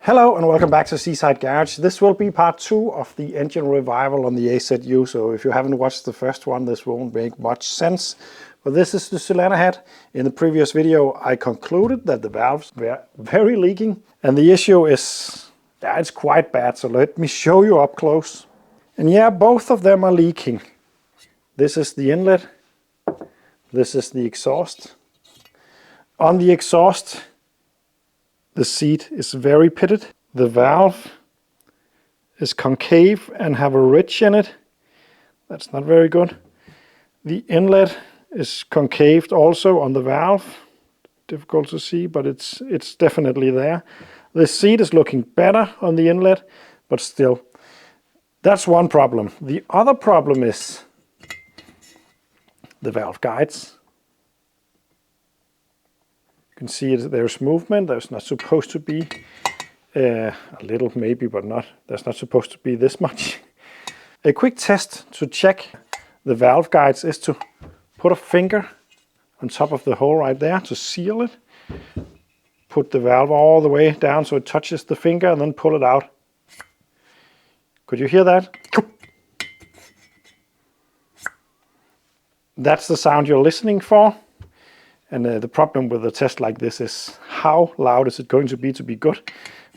Hello and welcome back to Seaside Garage. This will be part 2 of the engine revival on the AZU, so if you haven't watched the first one this won't make much sense. But this is the cylinder head. In the previous video I concluded that the valves were very leaking and the issue is, it's quite bad, so let me show you up close. And yeah, both of them are leaking. This is the inlet, this is the exhaust. On the exhaust the seat is very pitted. The valve is concave and have a ridge in it. That's not very good. The inlet is concaved also on the valve. Difficult to see, but it's definitely there. The seat is looking better on the inlet, but still. That's one problem. The other problem is the valve guides. You can see there's movement. There's not supposed to be a little maybe, but not. There's not supposed to be this much. A quick test to check the valve guides is to put a finger on top of the hole right there to seal it. Put the valve all the way down so it touches the finger and then pull it out. Could you hear that? That's the sound you're listening for. And the problem with a test like this is how loud is it going to be good.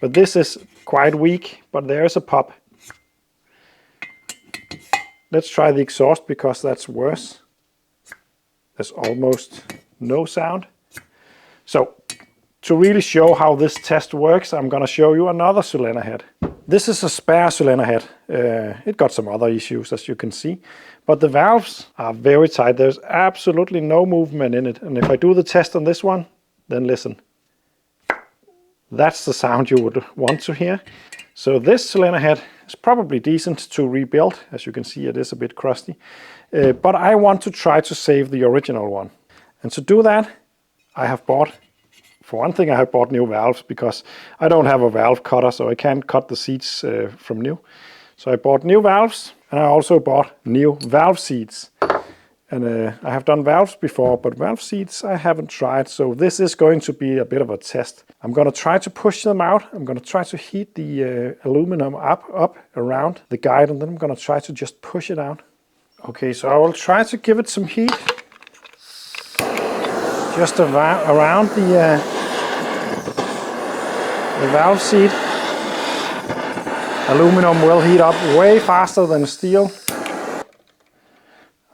But this is quite weak, but there is a pop. Let's try the exhaust because that's worse. There's almost no sound. So to really show how this test works, I'm going to show you another cylinder head. This is a spare cylinder head. It got some other issues, as you can see. But the valves are very tight. There's absolutely no movement in it. And if I do the test on this one, then listen. That's the sound you would want to hear. So this cylinder head is probably decent to rebuild. As you can see, it is a bit crusty. But I want to try to save the original one. And to do that, I have bought, for one thing, I have bought new valves because I don't have a valve cutter, so I can't cut the seats from new. So I bought new valves, and I also bought new valve seats. And I have done valves before, but valve seats I haven't tried, so this is going to be a bit of a test. I'm going to try to push them out. I'm going to try to heat the aluminum up around the guide, and then I'm going to try to just push it out. Okay, so I will try to give it some heat. Just around the valve seat. Aluminum will heat up way faster than steel.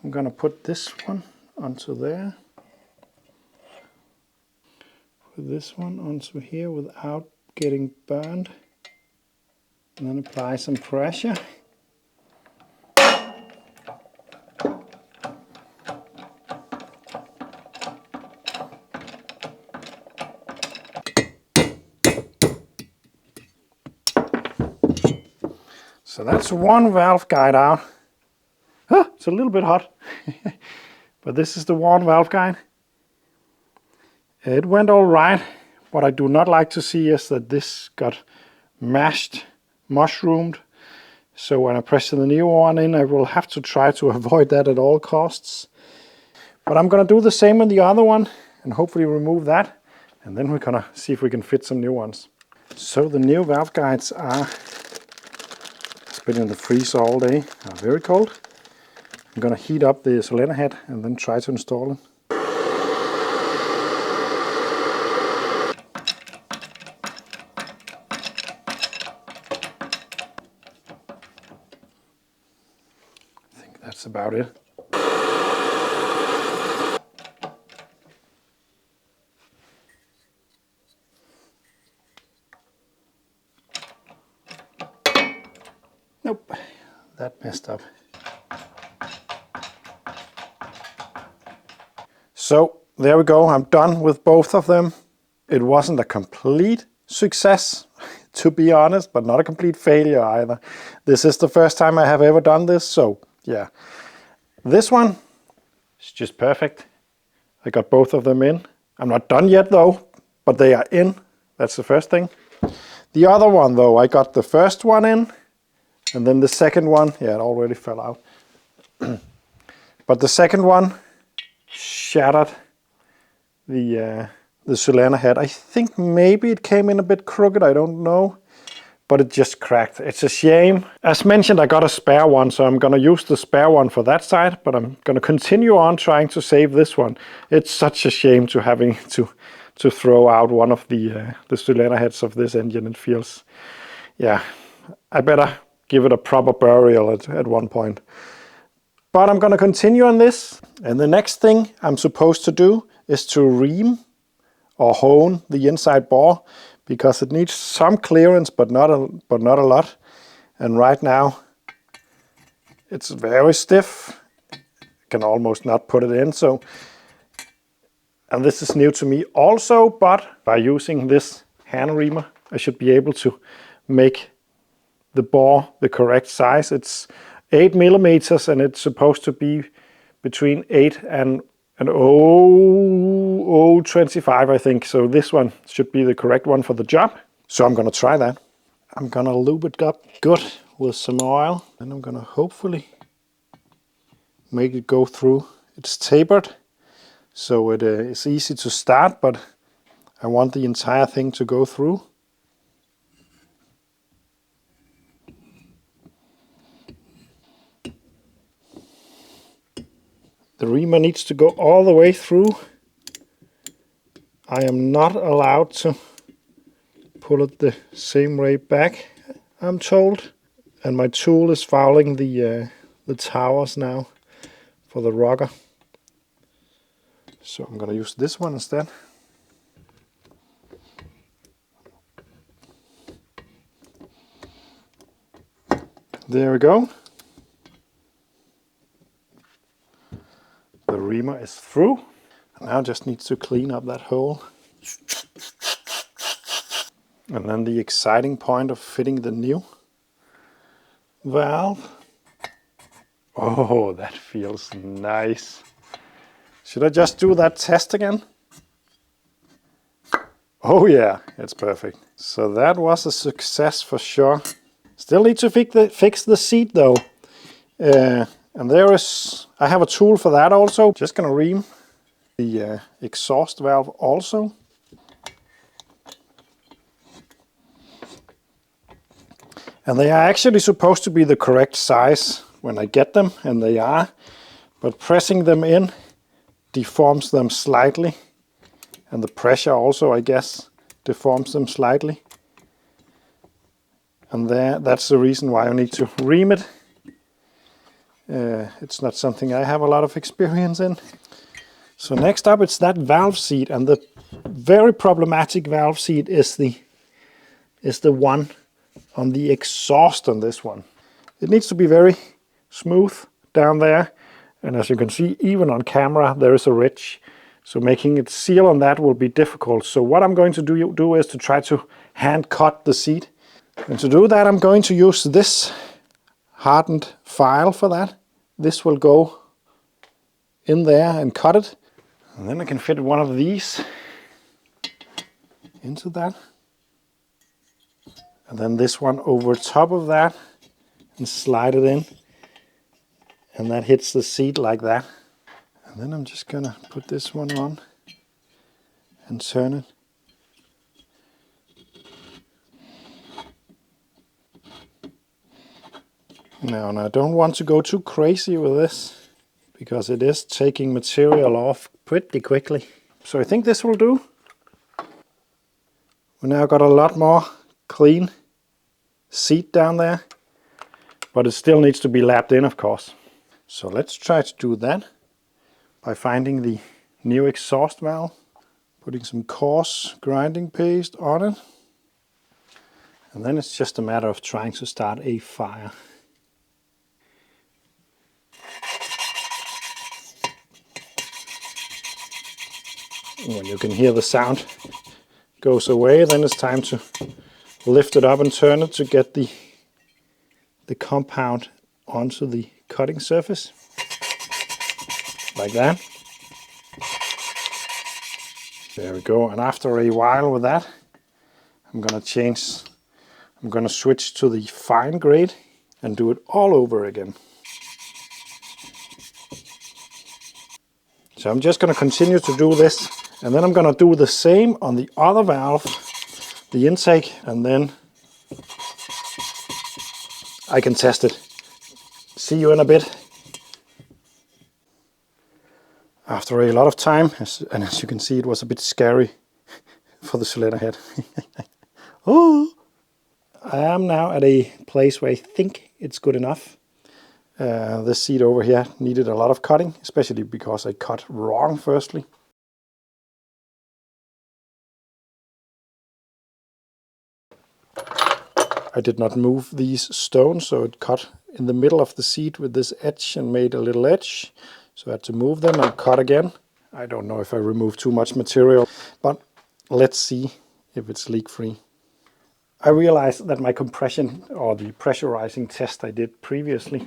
I'm going to put this one onto there. Put this one onto here without getting burned. And then apply some pressure. So that's one valve guide out. It's a little bit hot. But this is the one valve guide. It went all right. What I do not like to see is that this got mushroomed. So when I press the new one in, I will have to try to avoid that at all costs. But I'm going to do the same on the other one and hopefully remove that. And then we're going to see if we can fit some new ones. So the new valve guides are been in the freezer all day, are very cold. I'm gonna heat up the cylinder head and then try to install it. I think that's about it. Nope, that messed up. So there we go, I'm done with both of them. It wasn't a complete success, to be honest, but not a complete failure either. This is the first time I have ever done this, so yeah. This one is just perfect. I got both of them in. I'm not done yet though, but they are in. That's the first thing. The other one though, I got the first one in. And then the second one, yeah, it already fell out. But the second one shattered the the Cylinder head. I think maybe it came in a bit crooked, I don't know. But it just cracked. It's a shame. As mentioned, I got a spare one, so I'm gonna use the spare one for that side, but I'm gonna continue on trying to save this one. It's such a shame to having to throw out one of the cylinder heads of this engine. It feels, yeah, I better give it a proper burial at one point. But I'm gonna continue on this, and the next thing I'm supposed to do is to ream or hone the inside bore, because it needs some clearance, but not a lot. And right now, it's very stiff. I can almost not put it in. So, and this is new to me also, but by using this hand reamer, I should be able to make the bore the correct size. It's 8 millimeters, and it's supposed to be between 8 and 0.025, I think. So this one should be the correct one for the job. So I'm gonna try that. I'm gonna lube it up good with some oil, and I'm gonna hopefully make it go through. It's tapered, so it is easy to start, but I want the entire thing to go through. The reamer needs to go all the way through. I am not allowed to pull it the same way back, I'm told. And my tool is fouling the towers now for the rocker. So I'm gonna use this one instead. There we go. The reamer is through. Now just needs to clean up that hole. And then the exciting point of fitting the new valve. Oh, that feels nice. Should I just do that test again? Oh yeah, it's perfect. So that was a success for sure. Still need to fix the seat though. And I have a tool for that also. Just gonna ream the exhaust valve also. And they are actually supposed to be the correct size when I get them, and they are. But pressing them in deforms them slightly. And the pressure also, I guess, deforms them slightly. And that's the reason why I need to ream it. It's not something I have a lot of experience in. So next up, it's that valve seat, and the very problematic valve seat is the one on the exhaust on this one. It needs to be very smooth down there, and as you can see, even on camera, there is a ridge. So making it seal on that will be difficult. So what I'm going to do is to try to hand cut the seat. And to do that, I'm going to use this hardened file for that. This will go in there and cut it. And then I can fit one of these into that. And then this one over top of that and slide it in. And that hits the seat like that. And then I'm just gonna put this one on and turn it. Now, and I don't want to go too crazy with this, because it is taking material off pretty quickly. So I think this will do. We now got a lot more clean seat down there, but it still needs to be lapped in, of course. So let's try to do that by finding the new exhaust valve, putting some coarse grinding paste on it, and then it's just a matter of trying to start a fire. When you can hear the sound goes away, then it's time to lift it up and turn it to get the compound onto the cutting surface, like that. There we go. And after a while with that, I'm gonna switch to the fine grade and do it all over again. So I'm just gonna continue to do this And then I'm gonna do the same on the other valve, the intake, and then I can test it. See you in a bit. After a lot of time, and as you can see, it was a bit scary for the cylinder head. Oh! I am now at a place where I think it's good enough. This seat over here needed a lot of cutting, especially because I cut wrong firstly. I did not move these stones, so it cut in the middle of the seat with this edge and made a little edge. So I had to move them and cut again. I don't know if I removed too much material, but let's see if it's leak-free. I realized that my compression or the pressurizing test I did previously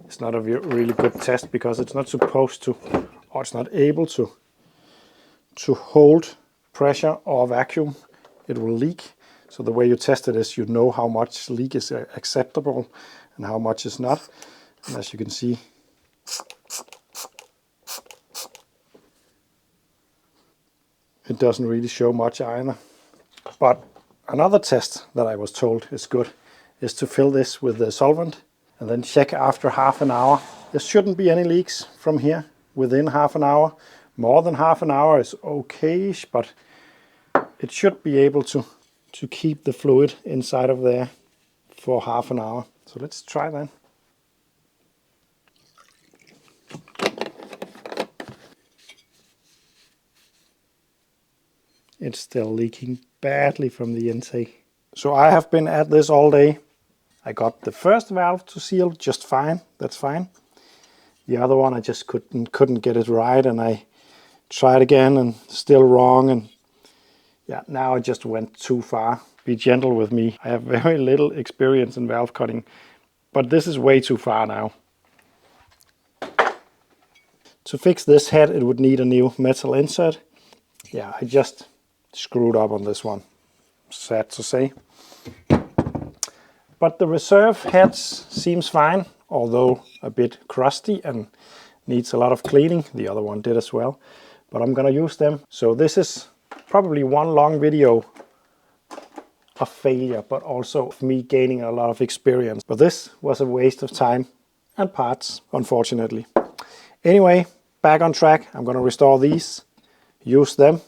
is not a really good test, because it's not supposed to, or it's not able to hold pressure or vacuum. It will leak. So the way you test it is you know how much leak is acceptable and how much is not. And as you can see, it doesn't really show much either. But another test that I was told is good is to fill this with the solvent and then check after half an hour. There shouldn't be any leaks from here within half an hour. More than half an hour is okay-ish, but it should be able to keep the fluid inside of there for half an hour. So let's try that. It's still leaking badly from the intake. So I have been at this all day. I got the first valve to seal just fine. That's fine. The other one I just couldn't get it right, and I tried again and still wrong. And yeah, now I just went too far. Be gentle with me. I have very little experience in valve cutting, but this is way too far now. To fix this head, it would need a new metal insert. Yeah, I just screwed up on this one. Sad to say. But the reserve heads seems fine, although a bit crusty and needs a lot of cleaning. The other one did as well, but I'm gonna use them. So this is probably one long video of failure, but also of me gaining a lot of experience. But this was a waste of time and parts, unfortunately. Anyway, back on track. I'm gonna restore these, use them.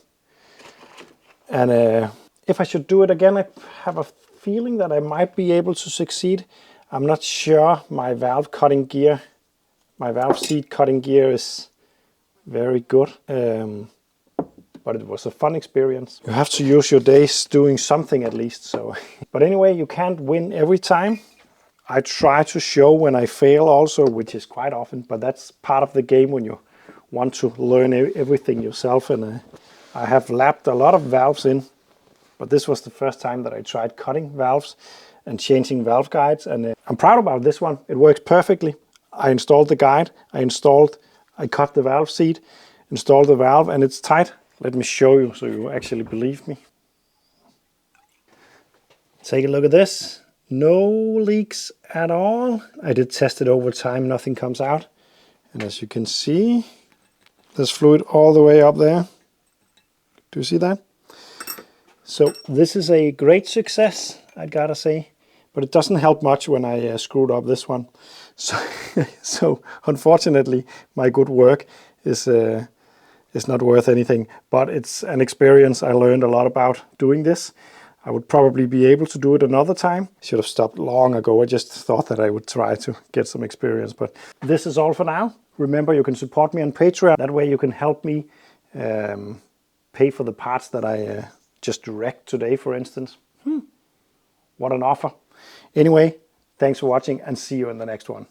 And if I should do it again, I have a feeling that I might be able to succeed. I'm not sure my valve cutting gear, my valve seat cutting gear is very good. But it was a fun experience. You have to use your days doing something at least. So, but anyway, you can't win every time. I try to show when I fail also, which is quite often, but that's part of the game when you want to learn everything yourself. And I have lapped a lot of valves in, but this was the first time that I tried cutting valves and changing valve guides. And I'm proud about this one. It works perfectly. I installed the guide, I cut the valve seat, installed the valve, and it's tight. Let me show you so you actually believe me. Take a look at this. No leaks at all. I did test it over time, nothing comes out. And as you can see, there's fluid all the way up there. Do you see that? So this is a great success, I gotta say. But it doesn't help much when I screwed up this one. So unfortunately, my good work is not worth anything, but it's an experience. I learned a lot about doing this. I would probably be able to do it another time. Should have stopped long ago. I just thought that I would try to get some experience, but this is all for now. Remember, you can support me on Patreon. That way you can help me pay for the parts that I just wrecked today, for instance. What an offer. Anyway, thanks for watching and see you in the next one.